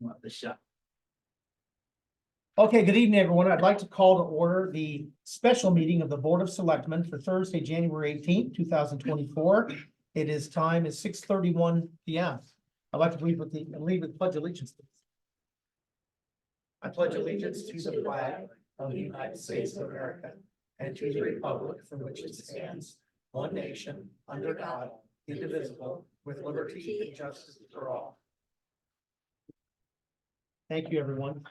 Want the shot. Okay, good evening, everyone. I'd like to call to order the special meeting of the Board of Selectmen for Thursday, January 18th, 2024. Time is 6:31 p.m. I'd like to lead with pledge allegiance. I pledge allegiance to the flag of the United States of America and to the republic for which it stands, one nation, under God, indivisible, with liberty and justice for all. Thank you, everyone.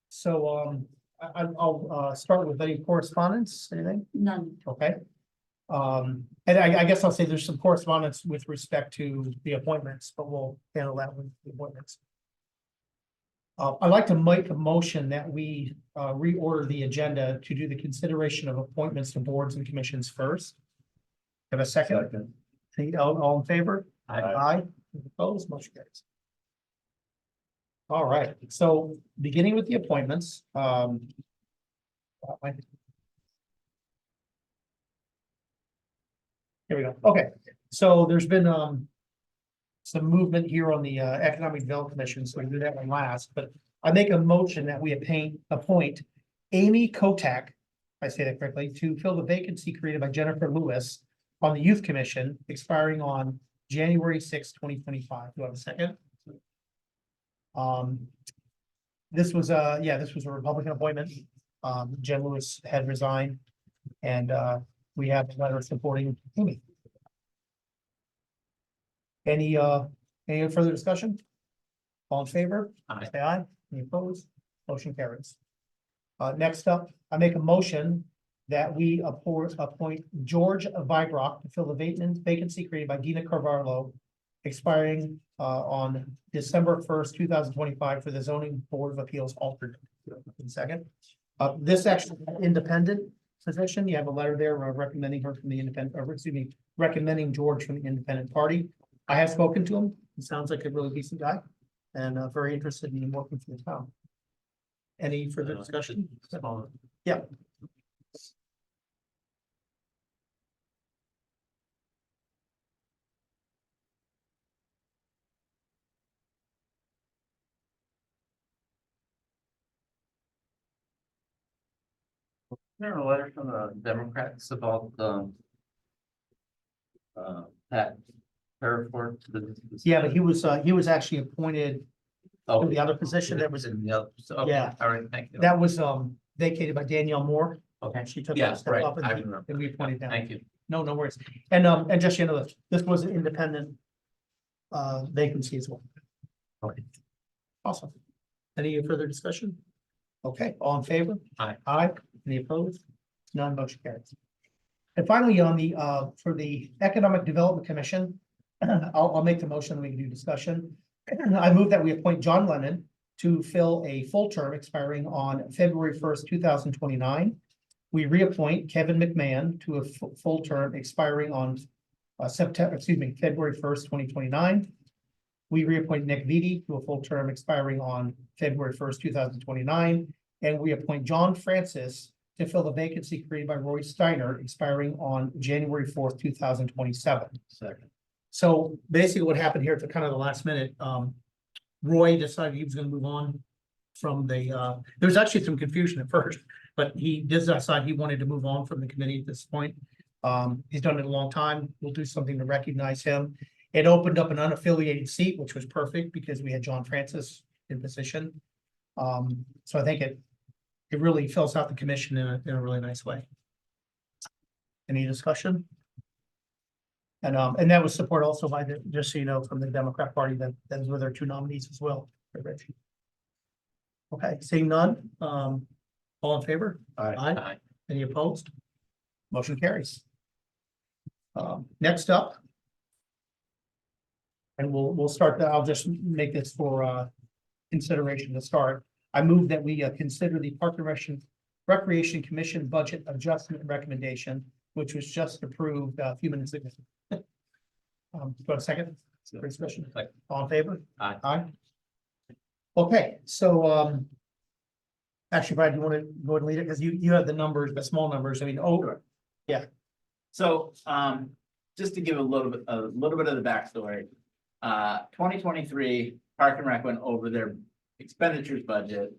So, I'll start with any correspondence, anything? None. Okay. And I guess I'll say there's some correspondence with respect to the appointments, but we'll handle that with the appointments. I'd like to make a motion that we reorder the agenda to do the consideration of appointments to boards and commissions first. Have a second? All in favor? Aye. Opposed, motion carries. All right, so beginning with the appointments, here we go. Okay, so there's been some movement here on the Economic Development Commission, so we do that one last, but I make a motion that we appoint Amy Kotak, if I say that correctly, to fill the vacancy created by Jennifer Lewis on the Youth Commission, expiring on January 6, 2025. Do I have a second? This was a Republican appointment. Jen Lewis had resigned, and we have a letter supporting Amy. Any further discussion? All in favor? Aye. Say aye. Any opposed? Motion carries. Next up, I make a motion that we appoint George Vibrock to fill the vacancy created by Dina Carvalho, expiring on December 1st, 2025 for the Zoning Board of Appeals alternate. Second, this actually independent position. You have a letter there recommending her from the independent, or excuse me, recommending George from the independent party. I have spoken to him. He sounds like a really decent guy and very interested in working for the town. Any further discussion? Yeah. There a letter from the Democrats about that airport. Yeah, but he was actually appointed Oh, to the other position that was, in the other. Okay, Yeah. all right, thank you. that was vacated by Danielle Moore. Okay, She took yeah, that step right, up I and remember. we appointed down. Thank you. No worries. And just, you know, this was an independent vacancy as well. Okay. Awesome. Any further discussion? Okay, all in favor? Aye. Aye. Any opposed? None, motion carries. And finally, on the for the Economic Development Commission, I'll make the motion, we can do discussion. I move that we appoint John Lennon to fill a full term expiring on February 1st, 2029. We reappoint Kevin McMahon to a full term expiring on February 1st, 2029. We reappoint Nick Vitti to a full term expiring on February 1st, 2029. And we appoint John Francis to fill the vacancy created by Roy Steiner expiring on January 4th, 2027. Second. So basically what happened here at the kind of the last minute, Roy decided he was gonna move on from the, there was actually some confusion at first, but he did decide he wanted to move on from the committee at this point. He's done it a long time. We'll do something to recognize him. It opened up an unaffiliated seat, which was perfect because we had John Francis in position. So I think it really fills out the commission in a really nice way. Any discussion? And that was support also by the, just so you know, from the Democrat Party, that those were their two nominees as well. Okay, seeing none, all in favor? Aye. Aye. Any opposed? Motion carries. Next up. And we'll start, I'll just make this for consideration to start. I move that we consider the Park and Recreation Commission budget adjustment recommendation, which was just approved a few minutes ago. Go a second. For discussion. All in favor? Aye. Aye. Okay, so actually, Brad, you want to go ahead and lead it because you have the numbers, the small numbers. I mean, So, just to give a little bit of the backstory, 2023 Park and Rec went over their expenditures budget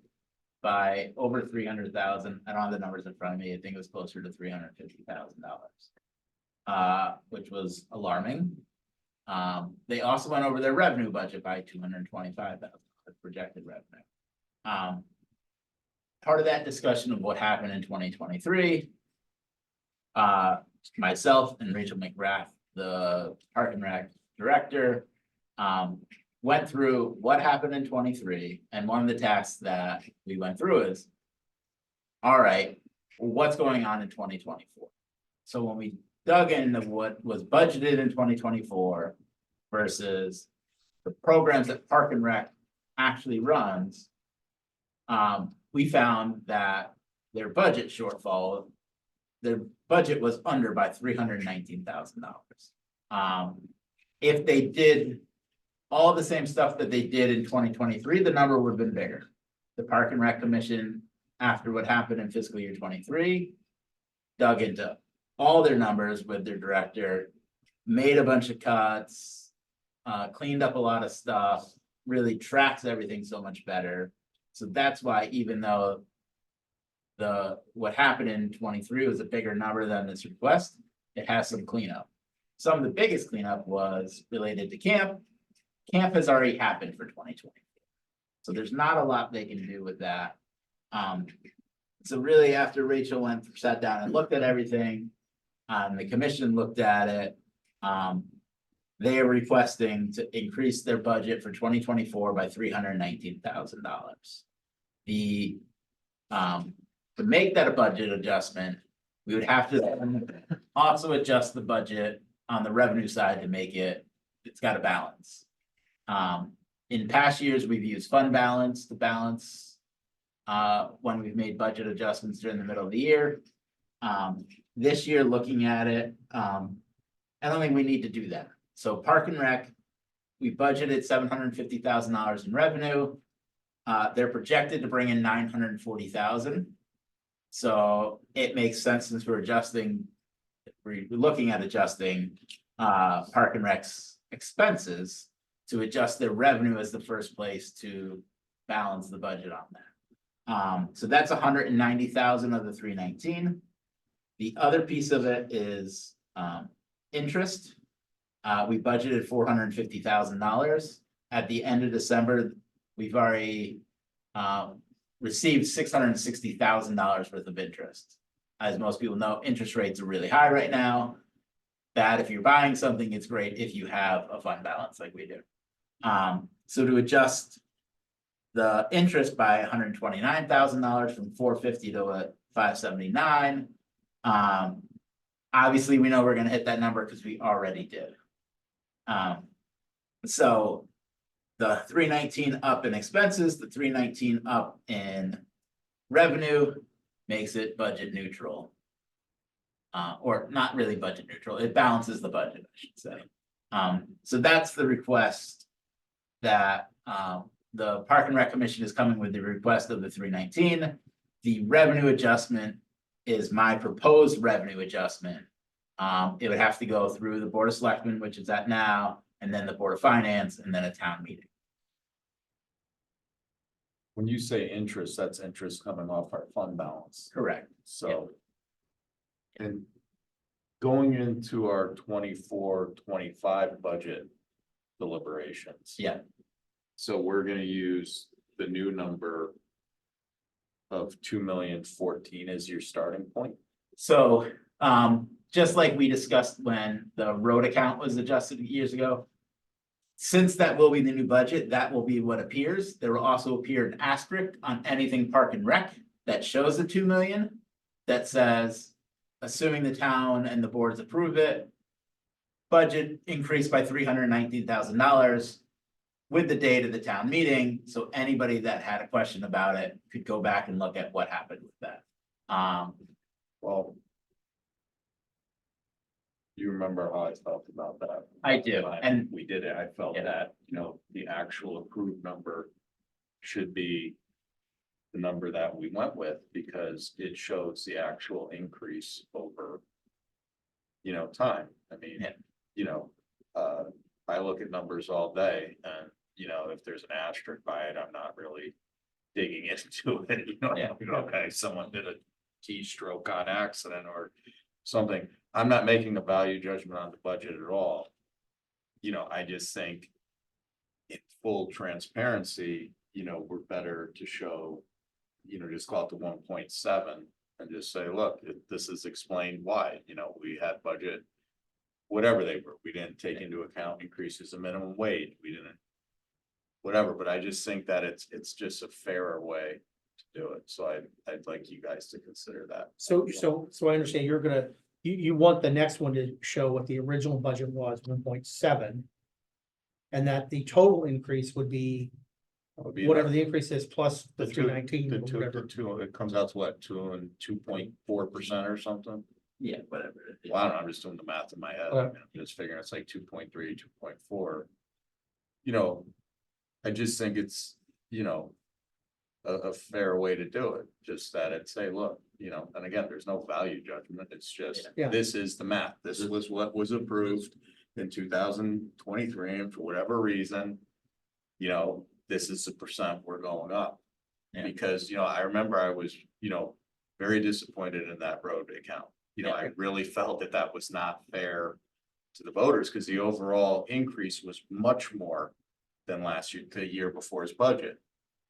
by over 300,000. I don't have the numbers in front of me. I think it was closer to $350,000. Which was alarming. They also went over their revenue budget by 225,000, the projected revenue. Part of that discussion of what happened in 2023. Myself and Rachel McGrath, the Park and Rec director, went through what happened in 23, and one of the tasks that we went through is, all right, what's going on in 2024? So when we dug into what was budgeted in 2024 versus the programs that Park and Rec actually runs, we found that their budget shortfall, their budget was under by $319,000. If they did all the same stuff that they did in 2023, the number would have been bigger. The Park and Rec Commission, after what happened in fiscal year 23, dug into all their numbers with their director, made a bunch of cuts, cleaned up a lot of stuff, really tracks everything so much better. So that's why, even though what happened in 23 was a bigger number than this request, it has some cleanup. Some of the biggest cleanup was related to camp. Camp has already happened for 2020. So there's not a lot they can do with that. So really, after Rachel sat down and looked at everything, the commission looked at it. They are requesting to increase their budget for 2024 by $319,000. To make that a budget adjustment, we would have to also adjust the budget on the revenue side to make it's got a balance. In past years, we've used fund balance to balance when we've made budget adjustments during the middle of the year. This year, looking at it, I don't think we need to do that. So Park and Rec, we budgeted $750,000 in revenue. They're projected to bring in $940,000. So it makes sense, since we're looking at adjusting Park and Rec's expenses, to adjust their revenue as the first place to balance the budget on that. So that's $190,000 of the $319,000. The other piece of it is interest. We budgeted $450,000. At the end of December, we've already received $660,000 worth of interest. As most people know, interest rates are really high right now. Bad if you're buying something, it's great if you have a fund balance like we do. So to adjust the interest by $129,000 from $450 to $579. Obviously, we know we're going to hit that number because we already did. So the $319 up in expenses, the $319 up in revenue makes it budget neutral. Or not really budget neutral, it balances the budget, I should say. So that's the request that the Park and Rec Commission is coming with, the request of the $319. The revenue adjustment is my proposed revenue adjustment. It would have to go through the Board of Selectmen, which it's at now, and then the Board of Finance, and then a town meeting. When you say interest, that's interest coming off our fund balance. Correct. So. And going into our 24-25 budget deliberations. Yeah. So we're gonna use the new number of 2,014,000 as your starting point. So, just like we discussed when the road account was adjusted years ago, since that will be the new budget, that will be what appears. There will also appear an asterisk on anything Park and Rec that shows the 2 million, that says, assuming the town and the boards approve it, budget increased by $319,000 with the date of the town meeting. So anybody that had a question about it could go back and look at what happened with that. Well. You remember how I felt about that? I do, and We did it. I felt Yeah. that, the actual approved number should be the number that we went with, because it shows the actual increase over, time. I mean, Yeah. I look at numbers all day, and you know, if there's an asterisk by it, I'm not really digging into it, you know, Yeah. okay, someone did a keystroke on accident or something. I'm not making a value judgment on the budget at all. You know, I just think in full transparency, you know, we're better to show, you know, just call it the 1.7 and just say, look, this is explained why, you know, we had budget. Whatever they were, we didn't take into account increases in minimum wage, we didn't. Whatever, but I just think that it's just a fairer way to do it, so I'd like you guys to consider that. So I understand you're gonna, you want the next one to show what the original budget was, 1.7. And that the total increase would be Would be whatever the increase is plus the The 319 The or two, whatever. the two, it comes out to what, 2.4% or something? Yeah, whatever. it is. Well, I don't know, I'm just doing the math in my head, Okay. I'm just figuring it's like 2.3, 2.4. You know, I just think it's, you know. A fair way to do it, just that it's say, look, you know, and again, there's no value judgment, it's just, Yeah. this is the math, this was what was approved. In 2023, and for whatever reason. You know, this is the percent we're going up. Yeah. Because, you know, I remember I was, you know, very disappointed in that road account. You know, I really felt that that was not fair to the voters, because the overall increase was much more than last year, the year before his budget.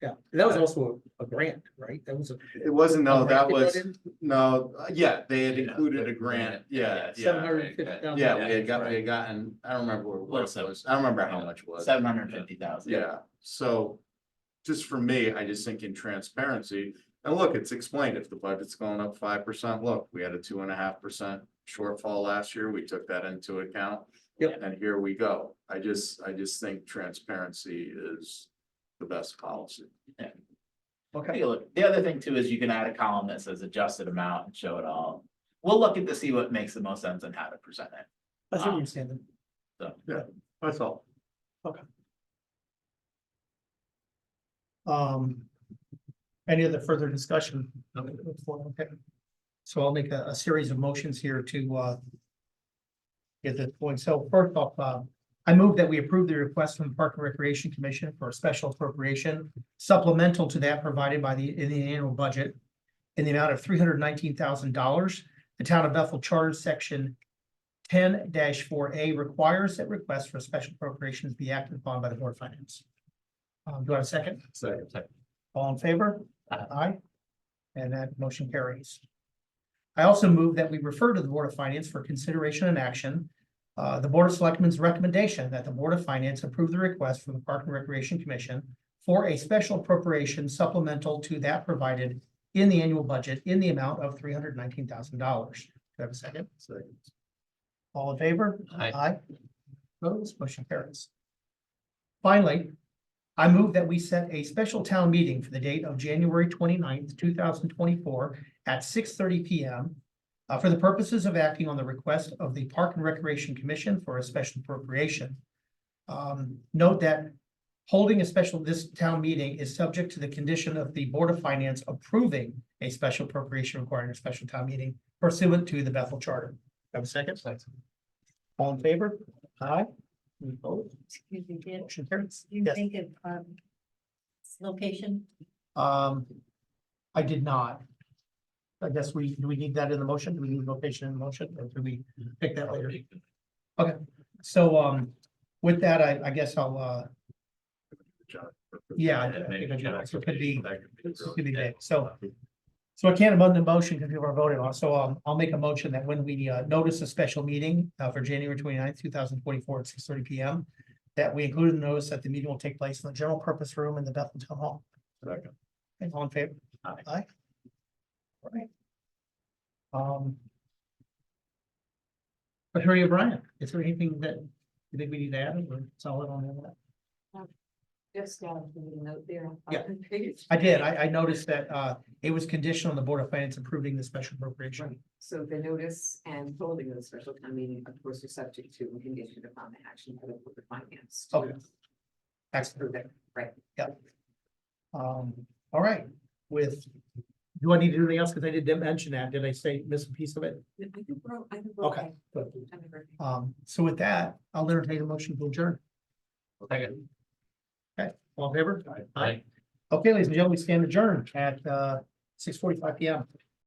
Yeah, that was also a grant, right? That was a. It wasn't, no, that was, $750,000? no, yeah, they had Yeah, included the a grant, yeah, yeah. 750,000. Yeah, we had gotten, I don't remember what it was, I don't remember how much it was. 750,000. Yeah, so just for me, I just think in transparency, and look, it's explained, if the budget's going up 5%, look, we had a 2.5% shortfall last year, we took that into account. Yep. And here we go. I just think transparency is the best policy. Okay, Take a look. The other thing too is you can add a column that says adjusted amount and show it all. We'll look at to see what makes the most sense and how to present it. that's what you're saying. So, That's all. Any other further discussion? Okay. So I'll make a series of motions here to get this point. So first off, I move that we approve the request from the Park and Recreation Commission for a special appropriation supplemental to that provided by in the annual budget in the amount of $319,000. The Town of Bethel Charter Section 10-4A requires that requests for special appropriations be acted upon by the Board of Finance. Do I have a second? Second. All in favor? Aye. And that motion carries. I also move that we refer to the Board of Finance for consideration and action. The Board of Selectmen's recommendation that the Board of Finance approve the request from the Park and Recreation Commission for a special appropriation supplemental to that provided in the annual budget in the amount of $319,000. Do I have a second? Second. All in favor? Aye. Opposed, motion carries. Finally, I move that we set a special town meeting for the date of January 29th, 2024 at 6:30 p.m. For the purposes of acting on the request of the Park and Recreation Commission for a special appropriation. Note that holding this town meeting is subject to the condition of the Board of Finance approving a special appropriation requiring a special town meeting pursuant to the Bethel Charter. Have a second? All in favor? Aye. Any opposed? Excuse me, Dan, Motion carries. you Yes. think of, location? I did not. I guess do we need that in the motion? Do we need location in the motion, or do we pick that later? Okay, so, with that, I guess I'll, yeah, I think I do. So it could be, big. So I can't amend the motion because people are voting on, so, I'll make a motion that when we, notice a special meeting, for January 29th, 2024 at 6:30 p.m. That we include in the notice that the meeting will take place in the general purpose room in the Bethel Town Hall. Second. Okay, all in favor? Aye. All right. Attorney O'Brien, is there anything that you think we need to add or solid on that? Just put a note there. Yeah. I did. I noticed that it was conditional on the Board of Finance approving the special appropriation. So the notice and holding of the special town meeting, of course, are subject to and conditioned upon the action of the Board of Finance. to Okay. Excellent. approve it. Right. All right, do I need to do anything else? Because I did mention that. Did I say miss a piece of it? I think we're Okay. Good. I think we're- So with that, I'll entertain a motion to adjourn. Second. All in favor? Aye. Okay, ladies and gentlemen, we stand adjourned at 6:45 PM.